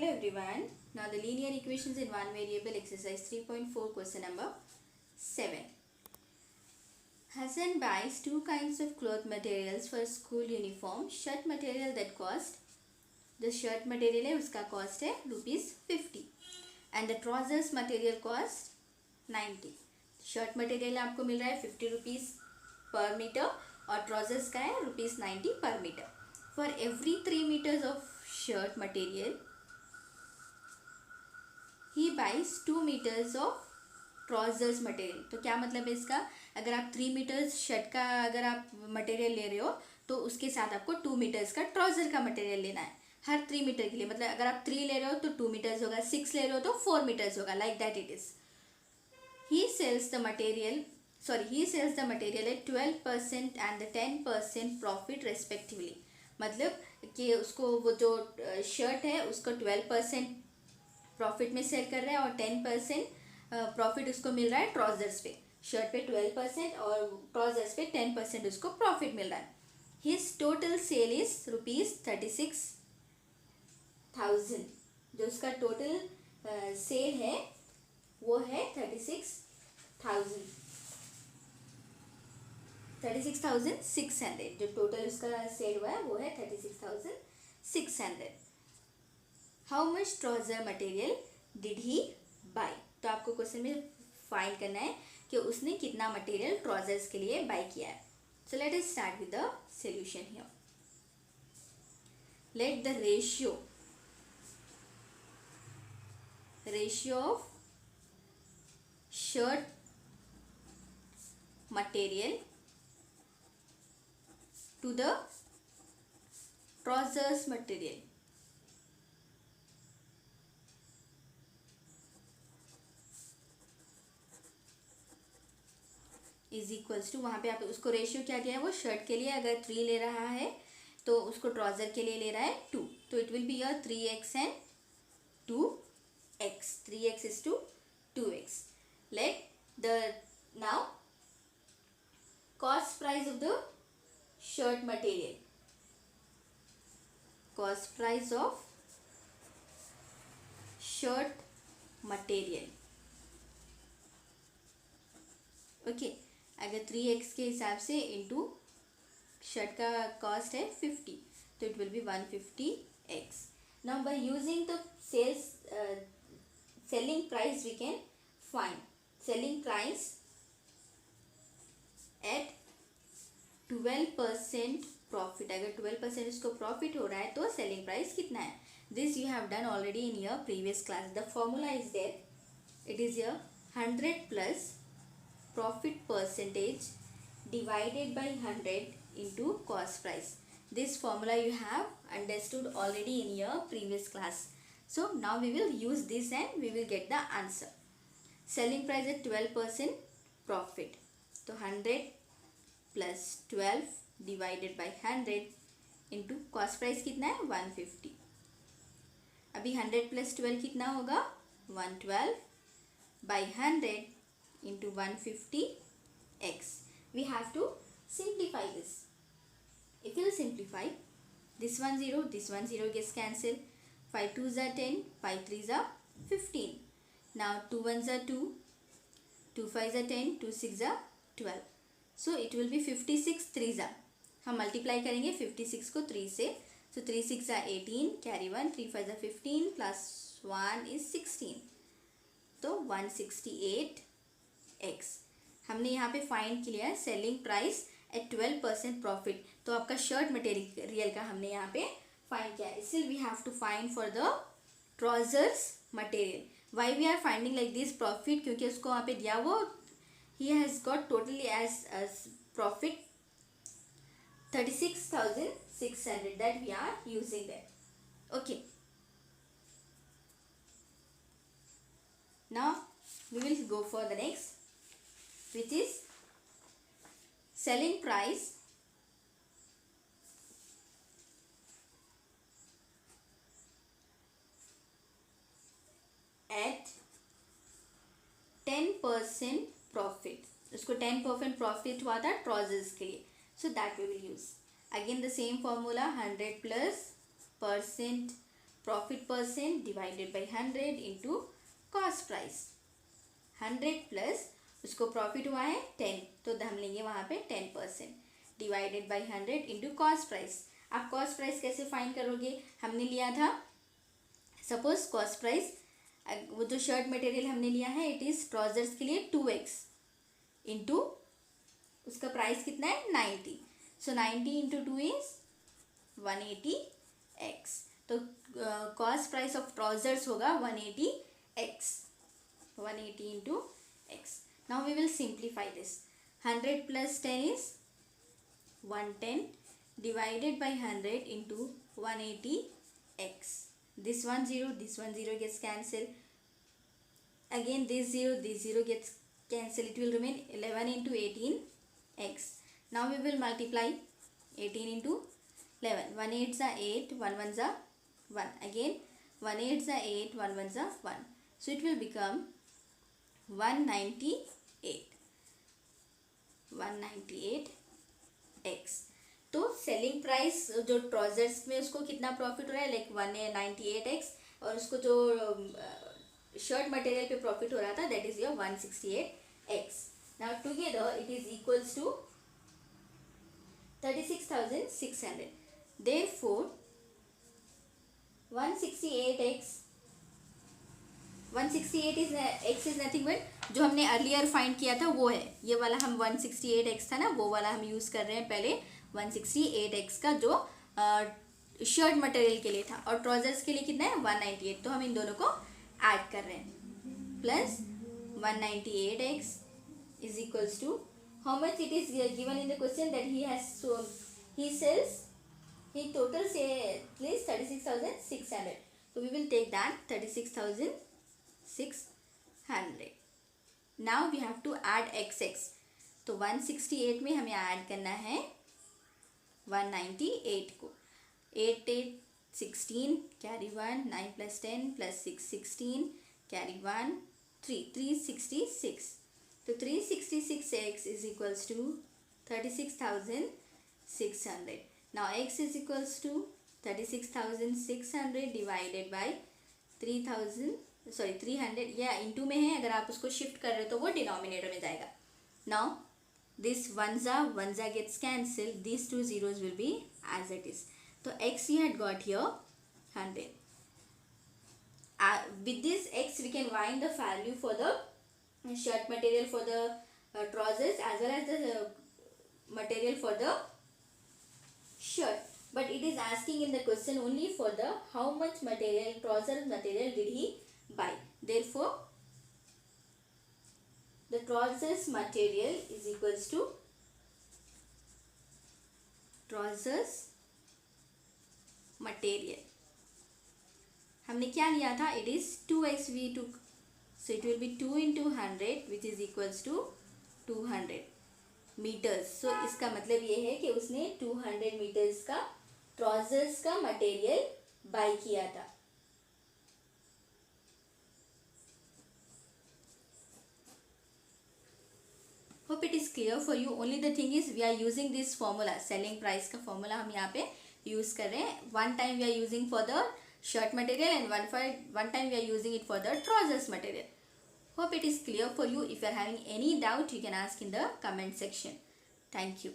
Hello everyone. Now the linear equations in one variable exercise 3.4 question number 7. Hassan buys two kinds of cloth materials for school uniform. Shirt material that cost, the shirt material है उसका cost है ₹50 and the trousers material cost 90. Shirt material आपको मिल रहा है ₹50 per meter और trousers का है ₹90 per meter. For every 3 meters of shirt material he buys 2 meters of trousers material. तो क्या मतलब है इसका, अगर आप 3 मीटर्स शर्ट का अगर आप मटेरियल ले रहे हो तो उसके साथ आपको 2 मीटर्स का ट्राउजर का मटेरियल लेना है हर 3 मीटर के लिए. मतलब अगर आप 3 ले रहे हो तो 2 मीटर्स होगा, 6 ले रहे हो तो 4 मीटर्स होगा. Like that it is. He sells the material at 12% and the 10% profit respectively. मतलब कि उसको वो जो शर्ट है उसको 12% प्रॉफिट में सेल कर रहा है और 10% प्रॉफिट उसको मिल रहा है ट्राउजर्स पे. शर्ट पे 12% और ट्राउजर्स पे 10% उसको प्रॉफिट मिल रहा है. His total sale is ₹36,000. जो उसका टोटल सेल है वो है 36,600. जो टोटल उसका सेल हुआ है वो है 36,600. How much trouser material did he by. तो आपको क्वेश्चन में फाइंड करना है कि उसने कितना मटेरियल ट्राउजर्स के लिए बाई किया है. So let us start with the solution here. Let the ratio of shirt material to the trousers material is equals to, वहाँ पे आप उसको रेशियो क्या दिया है, वो शर्ट के लिए अगर 3 ले रहा है तो उसको ट्राउजर के लिए ले रहा है 2. तो it will be your 3x and 2x. 3x is to 2x. Let the now cost price of the shirt material. Cost price of shirt material. Okay. अगर 3x के हिसाब से इंटू शर्ट का कॉस्ट है 50 तो it will be 150x. Now by using the selling price we can find selling price at 12% profit. अगर 12% इसको profit हो रहा है तो सेलिंग प्राइस कितना है. This you have done already in your previous class. The formula is there. It is your 100 plus profit percentage divided by 100 into cost price. This formula you have understood already in your previous class. So now we will use this and we will get the answer. Selling price at 12% profit. So 100 plus 12 divided by 100 into cost price कितना है 150. अभी 100 plus 12 कितना होगा 112 by 100 into 150x. We have to simplify this. If you simplify, this one 0, this one 0 gets cancelled. 5 2s are 10, 5 3s are 15. Now 2 1s are 2, 2 5s are 10, 2 6s are 12. So it will be 56 3s are. हम multiply करेंगे 56 को 3 से. So 3 6 are 18, carry 1, 3 5s are 15 plus 1 is 16. तो 168x. हमने यहाँ पे find किया है सेलिंग प्राइस एट 12% प्रॉफिट. तो आपका शर्ट मटेरियल का हमने यहाँ पे फाइंड किया है. Still we have to find for the trousers material. Why we are finding like this profit, क्योंकि उसको वहाँ पे दिया वो he has got totally as profit 36,600 that we are using that. Okay. Now we will go for the next, which is selling price at 10% profit. उसको 10% profit हुआ था trousers के लिए. So that we will use again the same formula. 100 plus percent profit percent divided by 100 into cost price. 100 plus उसको profit हुआ है 10, तो हम लेंगे वहाँ पे 10% divided by 100 into cost price. आप कॉस्ट प्राइस कैसे फाइंड करोगे? हमने लिया था, सपोज कॉस्ट प्राइस, वो जो शर्ट मटेरियल हमने लिया है इट इज़ ट्राउजर्स के लिए 2x इंटू उसका प्राइस कितना है 90. So 90 into 2 is 180x. तो कॉस्ट प्राइस ऑफ ट्राउजर्स होगा 180x. 180 into x. Now we will simplify this. 100 plus 10 is 110 divided by 100 into 180x. This one 0 gets cancelled. Again this 0 gets cancelled. It will remain 11 into 18x. Now we will multiply 18 into 11. 1 8s are 8, 1 1s are 1. Again 1 8s are 8, 1 1s are 1. So it will become 198. 198x. तो selling price जो trousers में उसको कितना profit हो रहा है, like 198x, और उसको जो शर्ट मटेरियल पे प्रॉफिट हो रहा था that is your 168x. Now together it is equals to 36,600. Therefore 168 is x is nothing but जो हमने अर्लियर फाइंड किया था वो है ये वाला. हम 168x था ना, वो वाला हम यूज़ कर रहे हैं पहले. 168x का जो शर्ट मटेरियल के लिए था, और ट्राउजर्स के लिए कितना है 198. तो हम इन दोनों को ऐड कर रहे हैं. Plus 198x is equals to how much it is given in the question that he has sold. He sells, he total sells 36,600. तो we will take that 36,600. Now we have to add xx. तो 168 में हमें add करना है 198 को. 8 8 16 carry 1, 9 plus 10 plus 6 16 carry 1 3 366. तो 366x is equals to 36,600. Now x is equals to 36,600 divided by 300. या into में है, अगर आप उसको शिफ्ट कर रहे हो तो वो डिनोमिनेटर में जाएगा. Now this 1 gets cancelled. These two zeros will be as it is. So x you had got here 100. With this x we can find the value for the shirt material for the trousers as well as the material for the shirt. But it is asking in the question only for the how much material, trousers material did he buy. Therefore the trousers material is equals to trousers material. हमने क्या लिया था, it is 2x we took, so it will be 2 into 100 which is equals to 200 meters. So इसका मतलब ये है कि उसने 200 meters का trousers का material buy किया था. Hope it is clear for you. Only the thing is we are using this formula, selling price का formula हम यहाँ पे use कर रहे हैं. One time we are using for the shirt material and one time we are using it for the trousers material. Hope it is clear for you. If you are having any doubt you can ask in the comment section. Thank you.